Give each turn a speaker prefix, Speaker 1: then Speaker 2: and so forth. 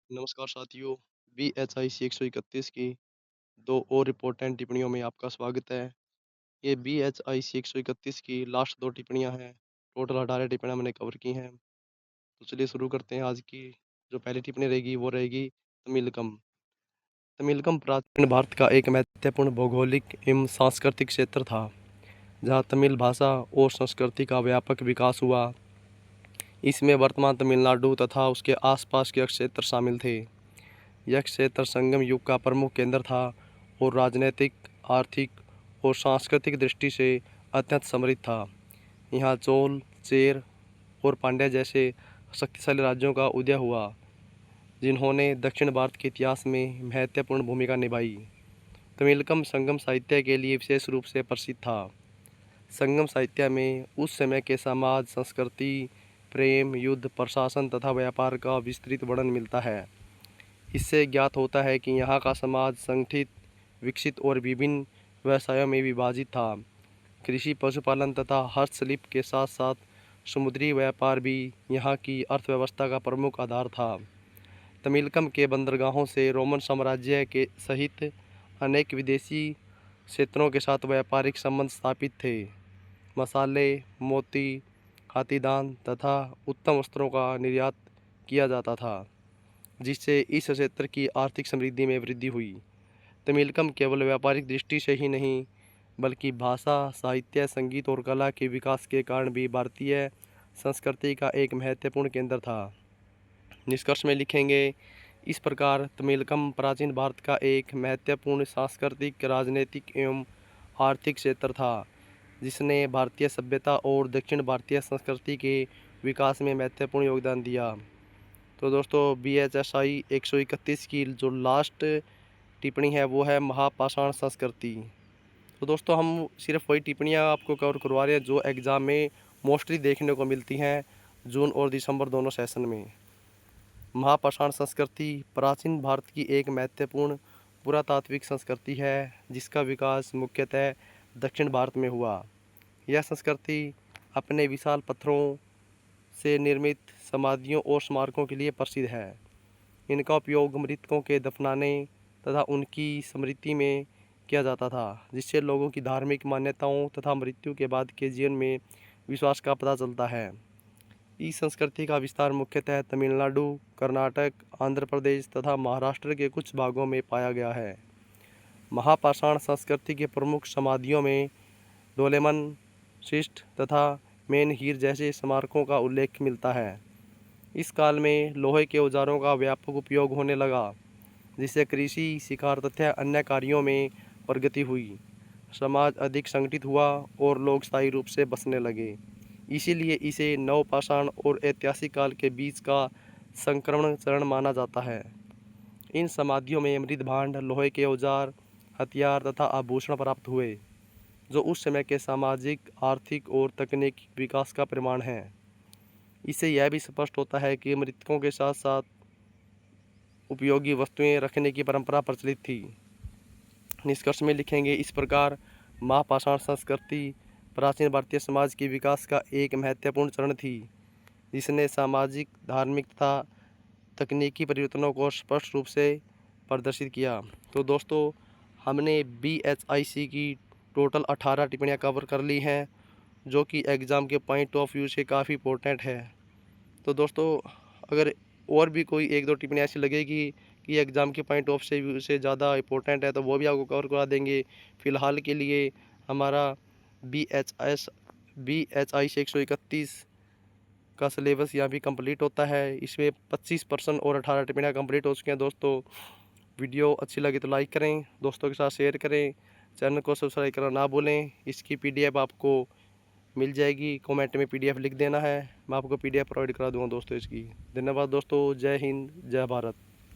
Speaker 1: नमस्कार साथियों, BHIC 131 की 2 और इम्पोर्टेंट टिप्पणियों में आपका स्वागत है। ये BHIC 131 की लास्ट 2 टिप्पणियाँ हैं। टोटल 18 टिप्पणियाँ मैंने कवर की हैं। तो चलिए शुरू करते हैं आज की। जो पहली टिप्पणी रहेगी वो रहेगी तमिलकम। तमिलकम प्राचीन भारत का एक महत्वपूर्ण भौगोलिक एवं सांस्कृतिक क्षेत्र था, जहाँ तमिल भाषा और संस्कृति का व्यापक विकास हुआ। इसमें वर्तमान तमिलनाडु तथा उसके आसपास के क्षेत्र शामिल थे। यह क्षेत्र संगम युग का प्रमुख केंद्र था और राजनीतिक, आर्थिक और सांस्कृतिक दृष्टि से अत्यंत समृद्ध था। यहाँ चोल, चेर और पांड्या जैसे शक्तिशाली राज्यों का उदय हुआ, जिन्होंने दक्षिण भारत के इतिहास में महत्वपूर्ण भूमिका निभाई। तमिलकम संगम साहित्य के लिए विशेष रूप से प्रसिद्ध था। संगम साहित्य में उस समय के समाज, संस्कृति, प्रेम, युद्ध, प्रशासन तथा व्यापार का विस्तृत वर्णन मिलता है। इससे ज्ञात होता है कि यहाँ का समाज संगठित, विकसित और विभिन्न व्यवसायों में विभाजित था। कृषि, पशुपालन तथा हस्तशिल्प के साथ साथ समुद्री व्यापार भी यहाँ की अर्थव्यवस्था का प्रमुख आधार था। तमिलकम के बंदरगाहों से रोमन साम्राज्य के सहित अनेक विदेशी क्षेत्रों के साथ व्यापारिक संबंध स्थापित थे। मसाले, मोती, हाथीदांत तथा उत्तम वस्त्रों का निर्यात किया जाता था, जिससे इस क्षेत्र की आर्थिक समृद्धि में वृद्धि हुई। तमिलकम केवल व्यापारिक दृष्टि से ही नहीं, बल्कि भाषा, साहित्य, संगीत और कला के विकास के कारण भी भारतीय संस्कृति का एक महत्वपूर्ण केंद्र था। निष्कर्ष में लिखेंगे, इस प्रकार तमिलकम प्राचीन भारत का एक महत्वपूर्ण सांस्कृतिक, राजनीतिक एवं आर्थिक क्षेत्र था, जिसने भारतीय सभ्यता और दक्षिण भारतीय संस्कृति के विकास में महत्वपूर्ण योगदान दिया। तो दोस्तों, BHSI 131 की जो लास्ट टिप्पणी है वो है महापाषाण संस्कृति। तो दोस्तों, हम सिर्फ वही टिप्पणियाँ आपको कवर करवा रहे हैं जो एग्ज़ाम में मोस्टली देखने को मिलती हैं जून और दिसंबर दोनों सेशन में। महापाषाण संस्कृति प्राचीन भारत की एक महत्वपूर्ण पुरातात्विक संस्कृति है, जिसका विकास मुख्यतः दक्षिण भारत में हुआ। यह संस्कृति अपने विशाल पत्थरों से निर्मित समाधियों और स्मारकों के लिए प्रसिद्ध है। इनका उपयोग मृतकों के दफनाने तथा उनकी स्मृति में किया जाता था, जिससे लोगों की धार्मिक मान्यताओं तथा मृत्यु के बाद के जीवन में विश्वास का पता चलता है। इस संस्कृति का विस्तार मुख्यतः तमिलनाडु, कर्नाटक, आंध्र प्रदेश तथा महाराष्ट्र के कुछ भागों में पाया गया है। महापाषाण संस्कृति के प्रमुख समाधियों में डोलेमन, शिस्ट तथा मेनहीर जैसे स्मारकों का उल्लेख मिलता है। इस काल में लोहे के औजारों का व्यापक उपयोग होने लगा, जिससे कृषि, शिकार तथा अन्य कार्यों में प्रगति हुई। समाज अधिक संगठित हुआ और लोग स्थायी रूप से बसने लगे। इसीलिए इसे नवपाषाण और ऐतिहासिक काल के बीच का संक्रमण चरण माना जाता है। इन समाधियों में मृत भांड, लोहे के औजार, हथियार तथा आभूषण प्राप्त हुए, जो उस समय के सामाजिक, आर्थिक और तकनीकी विकास का प्रमाण है। इससे यह भी स्पष्ट होता है कि मृतकों के साथ साथ उपयोगी वस्तुएं रखने की परंपरा प्रचलित थी। निष्कर्ष में लिखेंगे, इस प्रकार महापाषाण संस्कृति प्राचीन भारतीय समाज के विकास का एक महत्वपूर्ण चरण थी, जिसने सामाजिक, धार्मिक तथा तकनीकी परिवर्तनों को स्पष्ट रूप से प्रदर्शित किया। तो दोस्तों, हमने BHIC की टोटल 18 टिप्पणियाँ कवर कर ली हैं, जो कि एग्ज़ाम के पॉइंट ऑफ व्यू से काफ़ी इंपॉर्टेंट है। तो दोस्तों, अगर और भी कोई एक दो टिप्पणी ऐसी लगेगी कि एग्ज़ाम के पॉइंट ऑफ से व्यू से ज़्यादा इंपॉर्टेंट है, तो वो भी आपको कवर करवा देंगे। फ़िलहाल के लिए हमारा BHI से 131 का सिलेबस यहाँ भी कंप्लीट होता है। इसमें 25% और 18 टिप्पणियाँ कंप्लीट हो चुकी हैं। दोस्तों, वीडियो अच्छी लगी तो लाइक करें, दोस्तों के साथ शेयर करें, चैनल को सब्सक्राइब करना ना भूलें। इसकी PDF आपको मिल जाएगी, कमेंट में PDF लिख देना है, मैं आपको PDF प्रोवाइड करा दूँगा दोस्तों इसकी। धन्यवाद दोस्तों, जय हिंद, जय भारत।